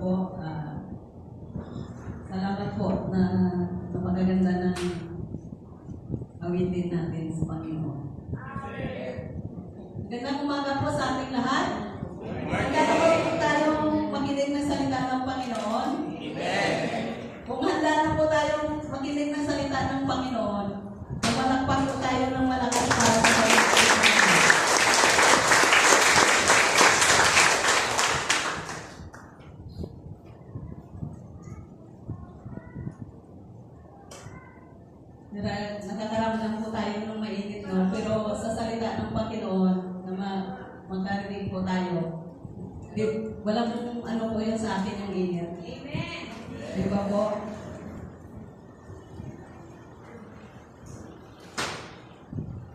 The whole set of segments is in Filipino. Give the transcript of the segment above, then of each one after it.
po. Salamat po na napagaganda ng awitin natin sa Panginoon. Magandang umaga po sa ating lahat. Handa na po tayong makinig ng salita ng Panginoon. Kung handa na po tayong makinig ng salita ng Panginoon, malakpak po tayo ng malakas para sa Panginoon. Nakakaramdam po tayo ng mainit, no? Pero sa salita ng Panginoon na magkarinig po tayo, walang ano po yun sa akin yung init. Amen! Di ba po?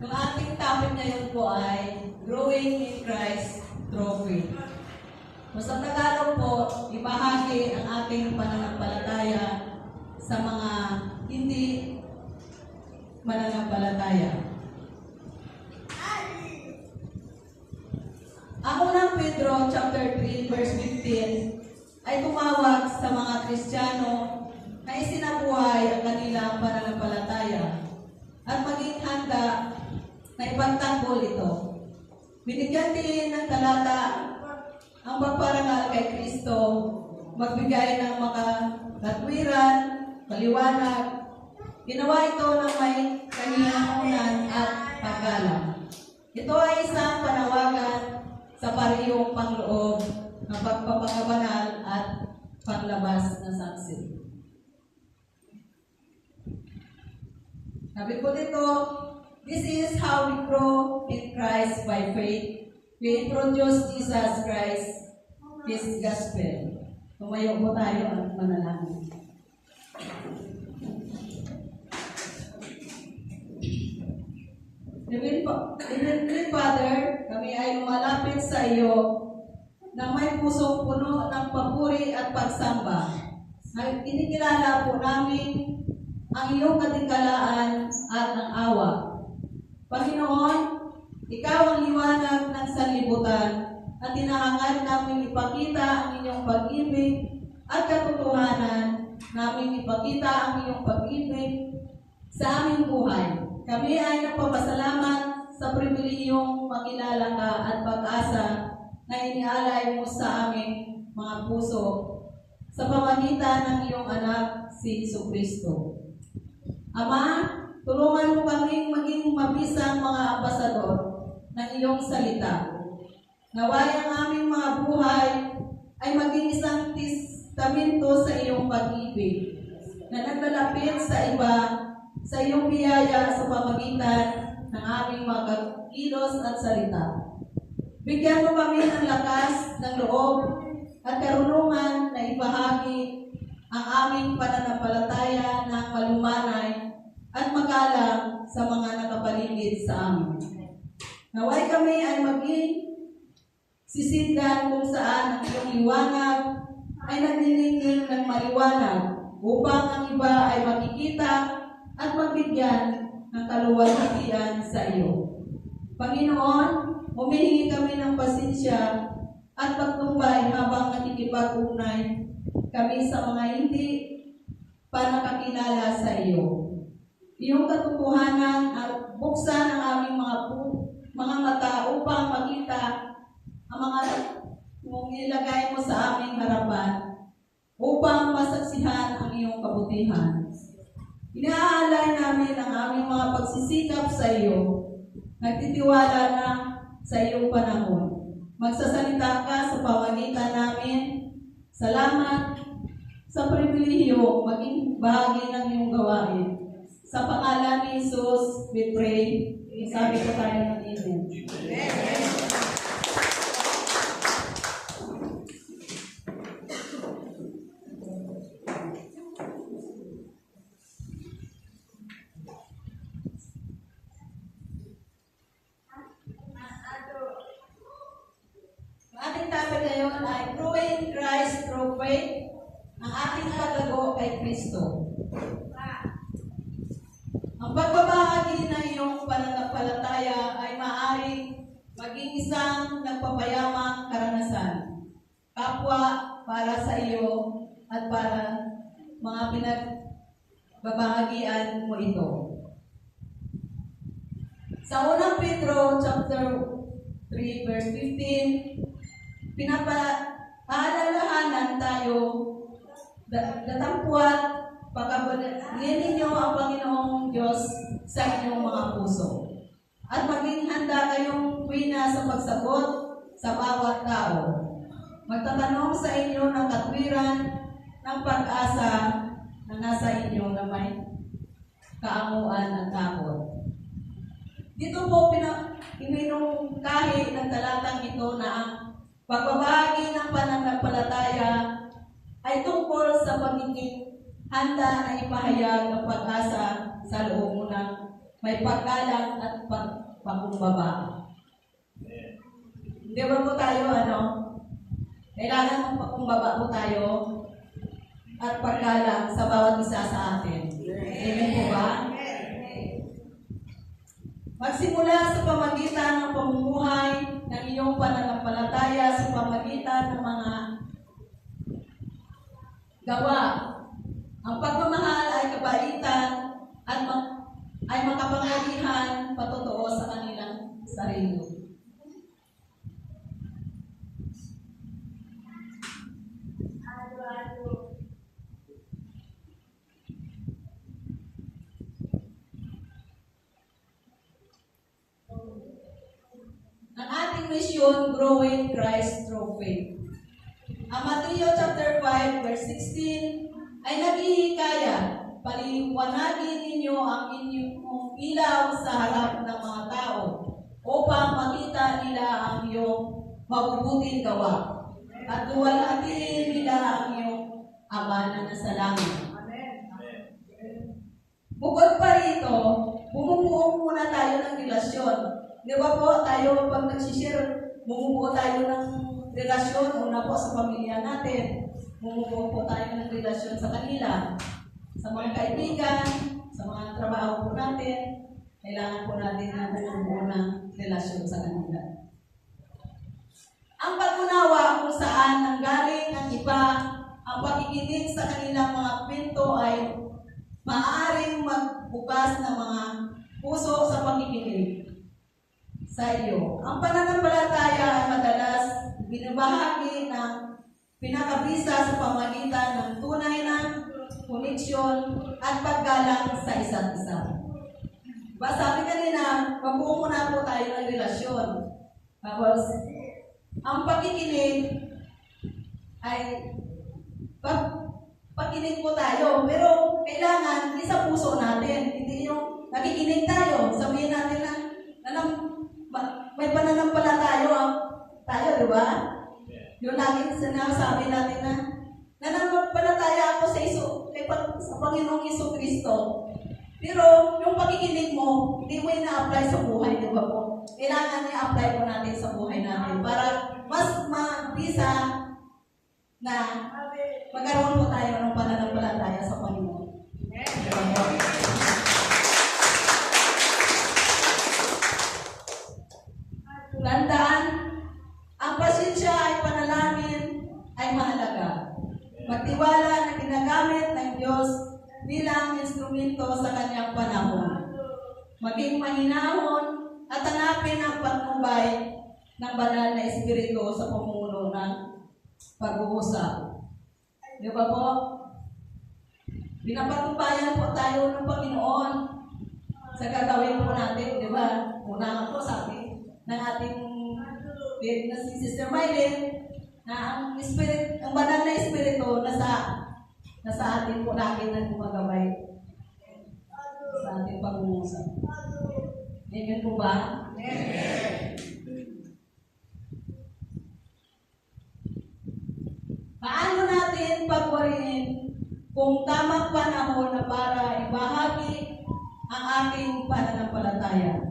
Yung ating topic ngayon po ay Growing in Christ Through Faith. Sa Tagalog po, ibahagi ang ating pananampalataya sa mga hindi mananampalataya. Ang unang Pedro chapter 3 verse 15 ay tumawag sa mga Kristiyano na isinabuhay ang kanilang pananampalataya at maging handa na ipagtanggol ito. Binigyan din ng talata ang pagparangal kay Kristo, magbigay ng makalatwiran, paliwanag. Ginawa ito ng may kahihingunan at paggalang. Ito ay isang panawagan sa parehong pangloob ng pagpapakabanal at panglabas na saksi. Sabi po dito, this is how we grow in Christ by faith. We introduce Jesus Christ, His Gospel. Tumayo po tayo at manalangin. Heavenly Father, kami ay lumalapit sa iyo na may pusong puno ng papuri at pagsamba. Inikilala po namin ang iyong katingkalaan at ang awa. Panginoon, ikaw ang liwanag ng sanlibutan at hinahangad namin ipakita ang inyong pag-ibig at katotohanan, namin ipakita ang iyong pag-ibig sa aming buhay. Kami ay nagpapasalamat sa pribilehiyong makilala ka at pag-asa na inialay mo sa aming mga puso sa pamamagitan ng iyong anak, si Jesucristo. Ama, tulungan mo kaming maging mabisang mga ambasador ng iyong salita. Naway ang aming mga buhay ay maging isang testamento sa iyong pag-ibig na naglalapit sa iba sa iyong biyaya sa pamamagitan ng aming mga kilos at salita. Bigyan mo kami ng lakas, ng loob, at karunungan na ibahagi ang aming pananampalataya ng malumanay at magalang sa mga nakapaligid sa amin. Naway kami ay maging sisindan kung saan ang iyong liwanag ay naglilingking ng maliwanag upang ang iba ay makikita at magbigyan ng kaluwalhatian sa iyo. Panginoon, humihingi kami ng pasensya at pagtumbay habang nakikipag-ugnay kami sa mga hindi pa nakakilala sa iyo. Iyong katotohanan at buksan ang aming mga mata upang makita ang mga mong ilagay mo sa aming harapan upang masaksihan ang iyong kabutihan. Inaalay namin ang aming mga pagsisikap sa iyo. Nagtitiwala na sa iyong panahon. Magsasalita ka sa pamamagitan namin. Salamat sa pribilehiyo maging bahagi ng iyong gawain. Sa pangalan ni Jesus, we pray. Sabi ko tayo ng Amen. Amen. Growing Christ through faith, ang ating paglago kay Kristo. Ang pagbabahagi ng iyong pananampalataya ay maaaring maging isang nagpapayamang karanasan. Kapwa para sa iyo at para mga pinagbabahagian mo ito. Sa unang Pedro chapter 3 verse 15, pinapaalalahanan tayo datampuan pagkabalin ninyo ang Panginoong Diyos sa inyong mga puso. At maging handa kayong wina sa pagsagot sa bawat tao. Magtatanong sa inyo ng katwiran ng pag-asa na nasa inyo na may kaamuan at takot. Dito po iminungkahi ng talatang ito na ang pagbabahagi ng pananampalataya ay tungkol sa pagiging handa na ipahayag ang pag-asa sa loob mo ng may paggalang at pagkumbaba. Hindi ba po tayo, kailangan magpakumbaba po tayo at paggalang sa bawat isa sa atin. Amen po ba? Magsimula sa pamagitan ng pamumuhay ng iyong pananampalataya sa pamagitan ng mga gawa. Ang pagmamahal ay kabaitan at ay makapangyarihan patotoo sa kanilang sarili. Ang ating mission, growing Christ through faith. Ang Mateo chapter 5 verse 16 ay naghihikaya, paliwanagin ninyo ang inyong ilaw sa harap ng mga tao upang makita nila ang iyong mabubuting gawa at duwalhatiin nila ang iyong Ama na nasa langit. Bukod pa rito, bumubuo muna tayo ng relasyon. Di ba po, tayo pag nagsishare, bumubuo tayo ng relasyon, una po sa pamilya natin, bumubuo po tayo ng relasyon sa kanila, sa mga kaibigan, sa mga trabaho po natin, kailangan po natin na bumubuo ng relasyon sa kanila. Ang pag-unawa kung saan nanggaling ang iba, ang pakikinig sa kanilang mga kwento ay maaaring magbukas ng mga puso sa pakikinig sa iyo. Ang pananampalataya ay madalas binabahagi ng pinakabisa sa pamagitan ng tunay na koneksyon at paggalang sa isa't isa. Sabi kanina, mabuo muna po tayo ng relasyon. Tapos, ang pakikinig ay pakinig po tayo, pero kailangan isa puso natin. Hindi yung nakikinig tayo, sabihin natin na may pananampalataya tayo, di ba? Yung laging sinasabi natin na nananampalataya ako sa Panginoong Jesucristo. Pero yung pakikinig mo, hindi mo ina-apply sa buhay, di ba po? Kailangan i-apply po natin sa buhay natin para mas mabisa na magkaroon po tayo ng pananampalataya sa Panginoon. Tandaan, ang pasensya ay panalangin ay mahalaga. Magtiwala na ginagamit ng Diyos bilang instrumento sa kanyang panahon. Maging mahinahon at hanapin ang patnubay ng banal na Espiritu sa pamumuno ng pag-uusap. Di ba po? Pinapatubayan po tayo ng Panginoon sa gagawin po natin, di ba? Una nga po sabi ng ating na si Sister Mylene na ang banal na Espiritu nasa atin po lagi na gumagabay sa ating pag-uusap. Amen po ba? Amen. Paano natin pagwariin kung tamang panahon na para ibahagi ang ating pananampalataya?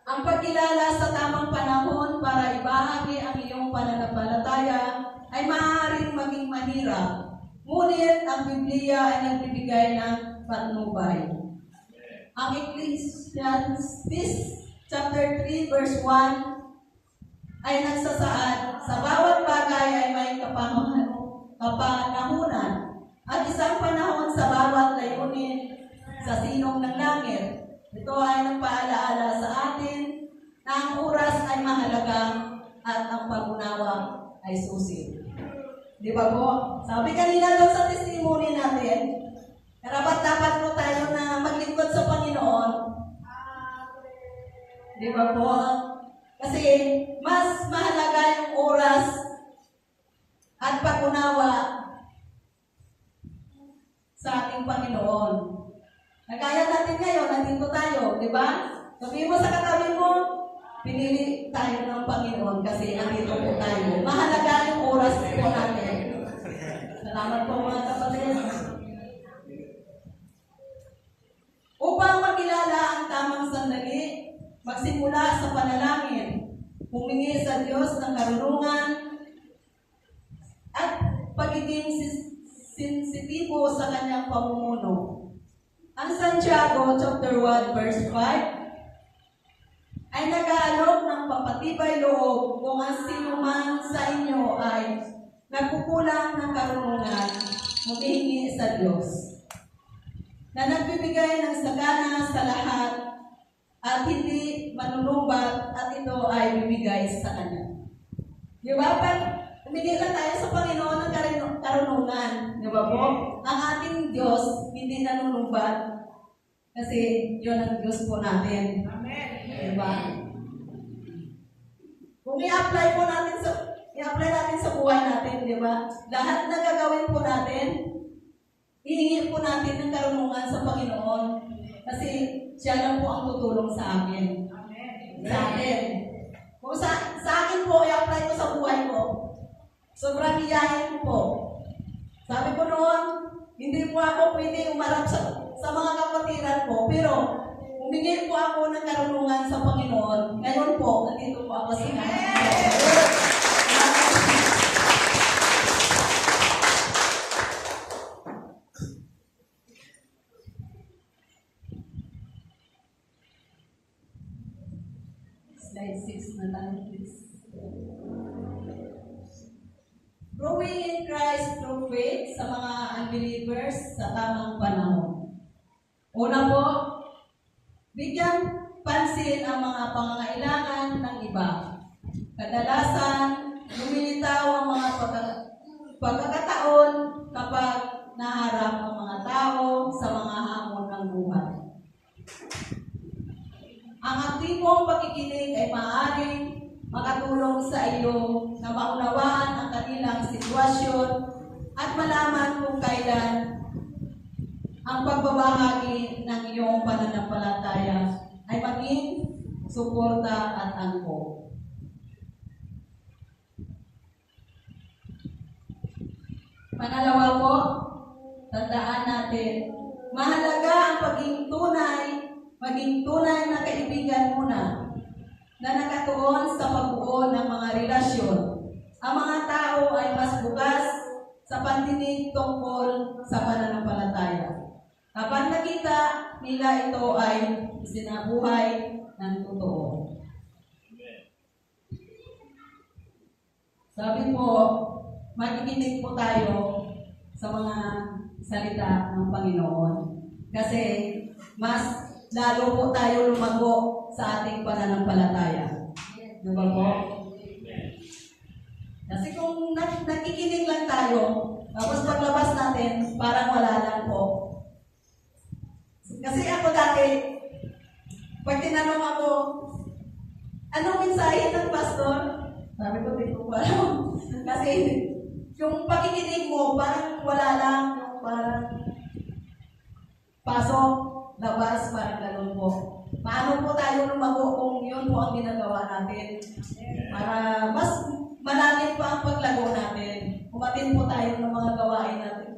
Ang pagkilala sa tamang panahon para ibahagi ang iyong pananampalataya ay maaaring maging mahirap. Ngunit ang Biblia ay nagbibigay ng patnubay. Ang Ecclesiastes chapter 3 verse 1 ay nagsasaad sa bawat bagay ay may kapanahunan at isang panahon sa bawat layunin sa sinong ng langit. Ito ay nagpaalaala sa atin na ang oras ay mahalaga at ang pag-unawa ay susi. Di ba po? Sabi kanina doon sa testimony natin, karapat-dapat po tayo na maglingkod sa Panginoon. Di ba po? Kasi mas mahalaga yung oras at pag-unawa sa ating Panginoon. Nagaya natin ngayon, nandito tayo, di ba? Sabihin mo sa katabi mo, pinili tayo ng Panginoon kasi nandito po tayo. Mahalaga yung oras po natin. Salamat po mga kapatid. Upang makilala ang tamang sandali, magsimula sa panalangin, humingi sa Diyos ng karunungan at pagiging sensitibo sa kanyang pamumuno. Ang Santiago chapter 1 verse 5 ay nag-aalok ng papatibay loob kung ang sino man sa inyo ay nagkukulang ng karunungan, humihingi sa Diyos, na nagbibigay ng sagana sa lahat at hindi manunumbat at ito ay bibigay sa Kanya. Di ba? Pag humingi lang tayo sa Panginoon ng karunungan, di ba po? Ang ating Diyos hindi nanunumbat kasi yun ang Diyos po natin. Amen. Di ba? Kung i-apply natin sa buhay natin, di ba? Lahat na gagawin po natin, hihingi po natin ng karunungan sa Panginoon. Kasi siya lang po ang tutulong sa akin. Amen. Sa akin. Kung sa akin po, i-apply ko sa buhay ko, sobrang iyayin ko po. Sabi ko noon, hindi po ako pwede umarap sa mga kapatiran ko, pero humingi po ako ng karunungan sa Panginoon. Ngayon po, nandito po ako sa Slide 6 na lang, please. Growing in Christ through faith sa mga unbelievers sa tamang panahon. Una po, bigyan pansin ang mga pangangailangan ng iba. Kadalasan, lumilitaw ang mga pagkakataon kapag naharap ang mga tao sa mga hamon ng buhay. Ang aktibong pakikinig ay maaaring makatulong sa iyo na maunawaan ang kanilang sitwasyon at malaman kung kailan ang pagbabahagi ng iyong pananampalataya ay maging suporta at angkop. Pangalawa po, tandaan natin, mahalaga ang maging tunay na kaibigan muna na nakatuon sa pagbuo ng mga relasyon. Ang mga tao ay mas bukas sa pandinig tungkol sa pananampalataya. Kapag nakita nila ito ay sinabuhay ng totoo. Sabi po, makikinig po tayo sa mga salita ng Panginoon. Kasi mas lalo po tayo lumago sa ating pananampalataya. Diba po? Kasi kung nakikinig lang tayo, tapos paglabas natin, parang wala lang po. Kasi ako dati, pag tinanong ako, anong mensahe ng pastor? Sabi ko, di ko alam. Kasi yung pakikinig mo, parang wala lang, parang pasok, labas, parang ganun po. Paano po tayo lumago kung yun po ang ginagawa natin? Para mas malalim pa ang paglago natin. Umatin po tayo ng mga gawain natin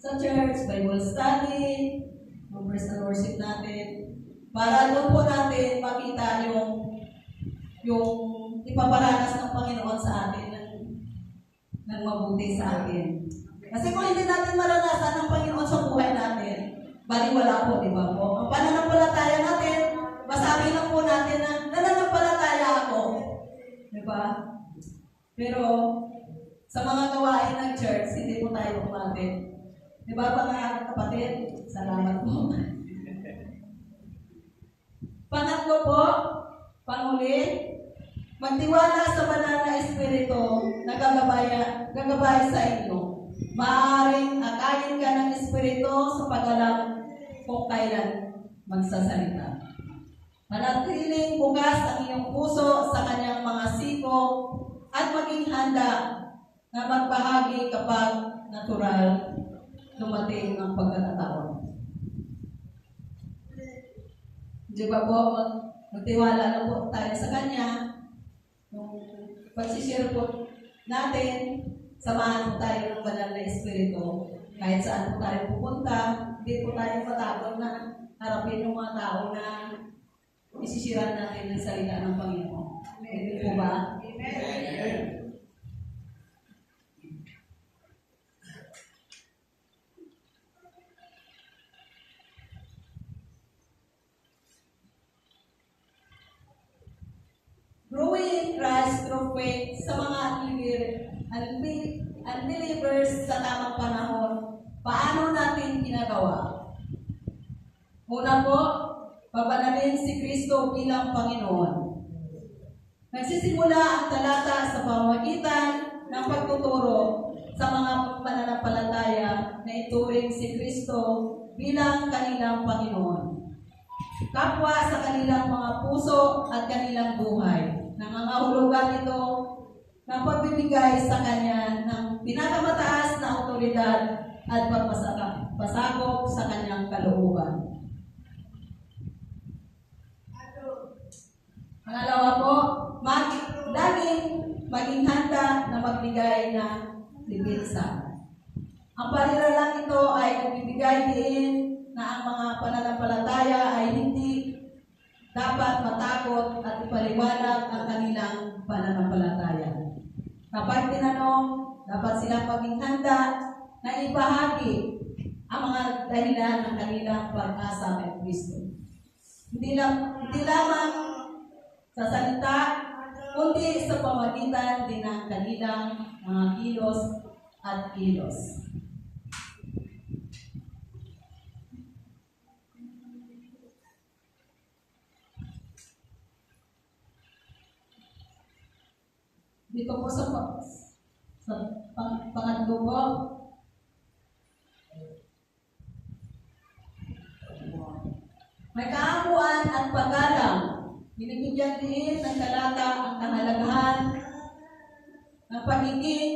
sa church, Bible study, members na worship natin. Para doon po natin makita yung ipaparanas ng Panginoon sa atin ng mabuti sa atin. Kasi kung hindi natin maranasan ng Panginoon sa buhay natin, baliwala po, di ba po? Ang pananampalataya natin, masabi lang po natin na nananampalataya ako. Di ba? Pero sa mga gawain ng church, hindi po tayo umabot. Di ba mga kapatid? Salamat po. Pangatlo po, panghuli, magtiwala sa banal na Espiritu na gagabay sa inyo. Maaaring akayin ka ng Espiritu sa pag-alam kung kailan magsasalita. Manatiling bukas ang iyong puso sa kanyang mga siko at maging handa na magbahagi kapag natural dumating ang pagkakataon. Di ba po, magtiwala lang po tayo sa Kanya. Yung pagsishare po natin, samahan po tayo ng banal na Espiritu. Kahit saan po tayo pupunta, hindi po tayo matakot na harapin yung mga tao na isisiran natin ng salita ng Panginoon. Hindi po ba? Amen. Growing in Christ through faith sa mga unbelievers sa tamang panahon, paano natin ginagawa? Una po, pabanalin si Kristo bilang Panginoon. Nagsisimula ang talata sa pamamagitan ng pagtuturo sa mga mananampalataya na ituring si Kristo bilang kanilang Panginoon. Kapwa sa kanilang mga puso at kanilang buhay. Nangangahulugan ito ng pagbibigay sa Kanya ng pinakamataas na awtoridad at pagpasakop sa Kanyang kalooban. Pangalawa po, maging handa na magbigay ng libinsa. Ang paniralang ito ay nagbibigay din na ang mga pananampalataya ay hindi dapat matakot at ipaliwanag ang kanilang pananampalataya. Kapag tinanong, dapat silang maging handa na ibahagi ang mga dahilan ng kanilang pag-asa kay Kristo. Hindi lamang sa salita, kundi sa pamagitan din ng kanilang mga kilos at kilos. Dito po sa pangatlo po, may kaakuan at paggalang. Binibigyan din ng talata ang kahalagahan ng pagiging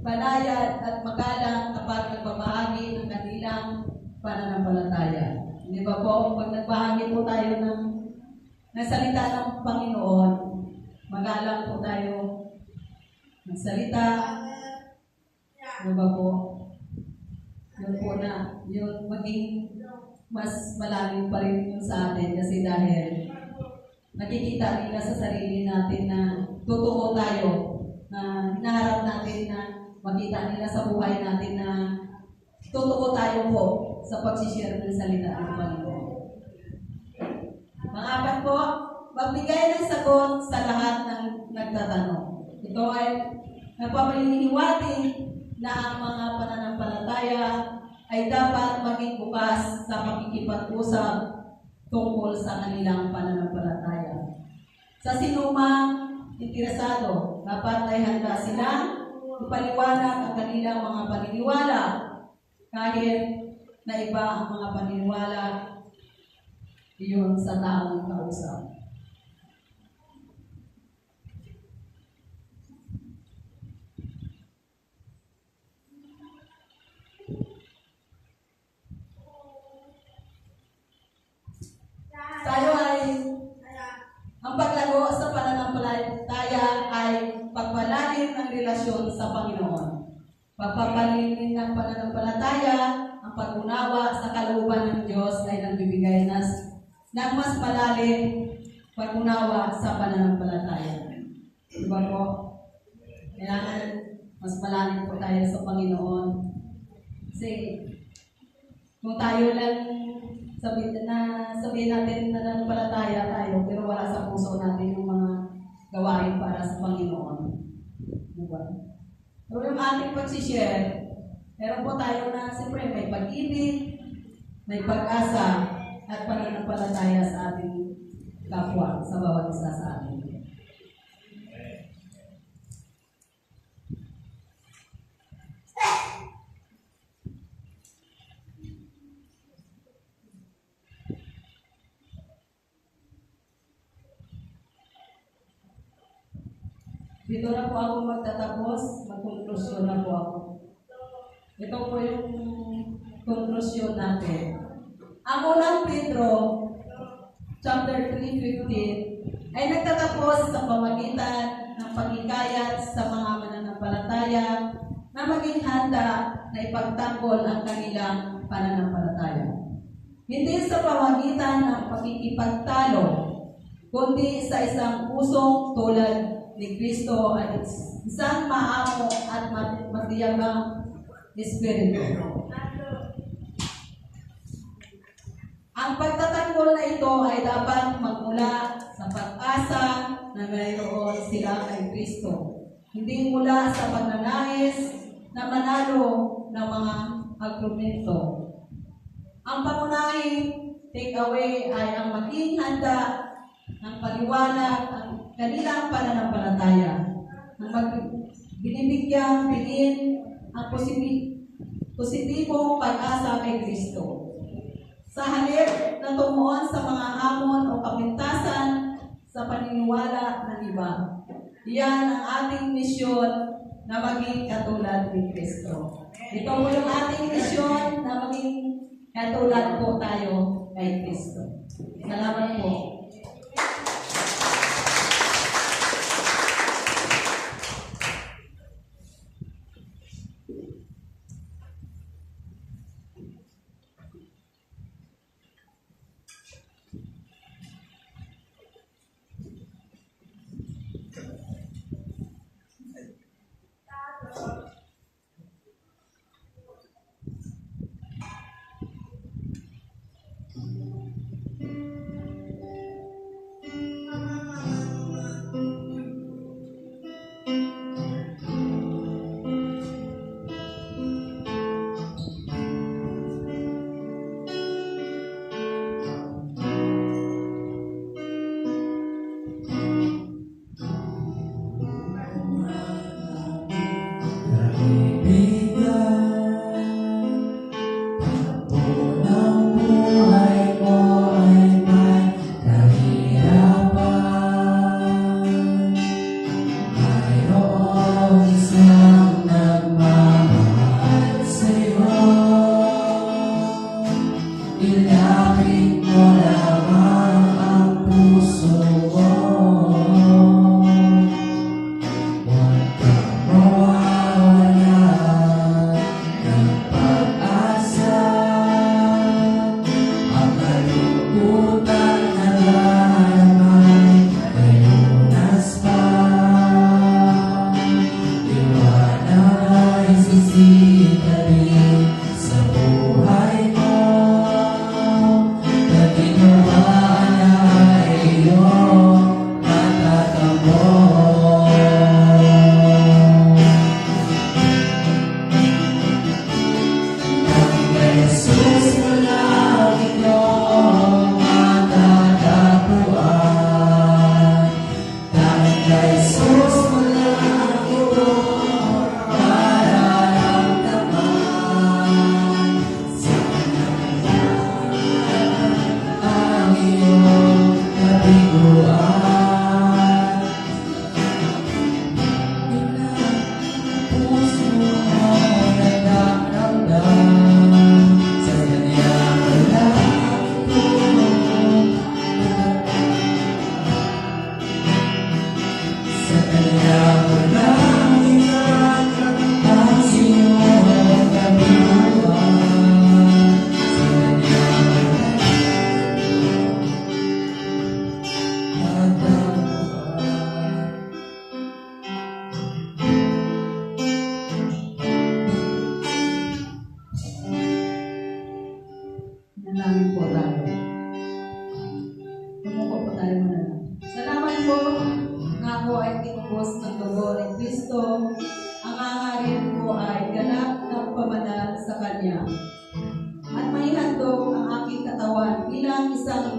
banayad at magalang kapag nagbabahagi ng kanilang pananampalataya. Di ba po, pag nagbahagi po tayo ng salita ng Panginoon, magalang po tayo magsalita. Di ba po? Yun po na, yun maging mas malalim pa rin yun sa atin kasi dahil nakikita nila sa sarili natin na totoo tayo, na hinaharap natin na makita nila sa buhay natin na totoo tayo po sa pagsishare ng salita ng Panginoon. Pangapat po, magbigay ng sagot sa lahat ng nagtatanong. Ito ay nagpapaliniwati na ang mga pananampalataya ay dapat maging bukas sa pakikipag-usap tungkol sa kanilang pananampalataya. Sa sinumang interesado, dapat ay handa silang ipaliwanag ang kanilang mga paniniwala kahit na iba ang mga paniniwala iyon sa taong kausap. Tayo ay, ang paglago sa pananampalataya ay pagpalalim ng relasyon sa Panginoon. Pagpapalimin ng pananampalataya, ang pag-unawa sa kalooban ng Diyos ay nagbibigay ng mas malalim pag-unawa sa pananampalataya. Diba po? Kailangan mas malalim po tayo sa Panginoon. Kasi kung tayo lang sabihin natin na nananampalataya tayo pero wala sa puso natin yung mga gawain para sa Panginoon. buwan. So yung ating pagsishare, meron po tayo na siyempre may pag-ibig, may pag-asa, at pananampalataya sa ating kapwa, sa bawat isa sa atin. Dito na po ako magtatapos, magkonklusyon na po ako. Ito po yung konklusyon natin. Ang unang Pedro, chapter 3:15, ay nagtatapos sa pamagitan ng pagkikayat sa mga mananampalataya na maging handa na ipagtanggol ang kanilang pananampalataya. Hindi sa pamagitan ng pakikipagtalo, kundi sa isang pusong tulad ni Kristo at isang maamo at matiyagang Espiritu. Ang pagtatanggol na ito ay dapat magmula sa pag-asa na mayroon sila kay Kristo. Hindi mula sa pagnanais na manalo ng mga argumento. Ang pangunahing takeaway ay ang maging handa ng paliwanag ang kanilang pananampalataya. Ang binibigyang piliin ang positibong pag-asa kay Kristo. Sa halip na tumuon sa mga hamon o kapintasan sa paniniwala ng iba. Iyan ang ating misyon na maging katulad ni Kristo. Ito po yung ating misyon na maging katulad po tayo kay Kristo. Salamat po.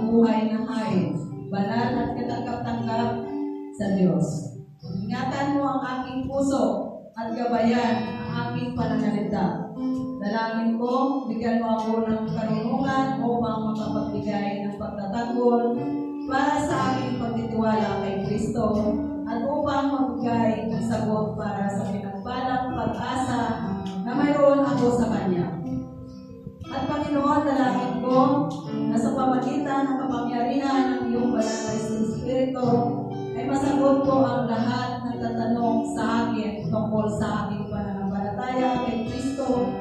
mabuhay na hain, banal at katanggap-tanggap sa Diyos. Ingatan mo ang aking puso at gabayan ang aking pananalita. Dalangin ko, bigyan mo ako ng karunungan upang makapagbigay ng pagtatanggol para sa aking pagtitiwala kay Kristo at upang magbigay ng sagot para sa pinagbalang pag-asa na mayroon ako sa Kanya. At Panginoon, dalangin ko na sa pamagitan ng kapangyarihan ng iyong banal na Espiritu ay masagot ko ang lahat ng tatanong sa akin tungkol sa aking pananampalataya kay Kristo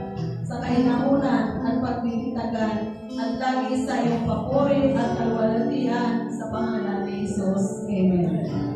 sa kahinahunan at pagbibitagan at lagi sa iyong papuri at kalwalhatian sa pangalan ni Jesus. Amen.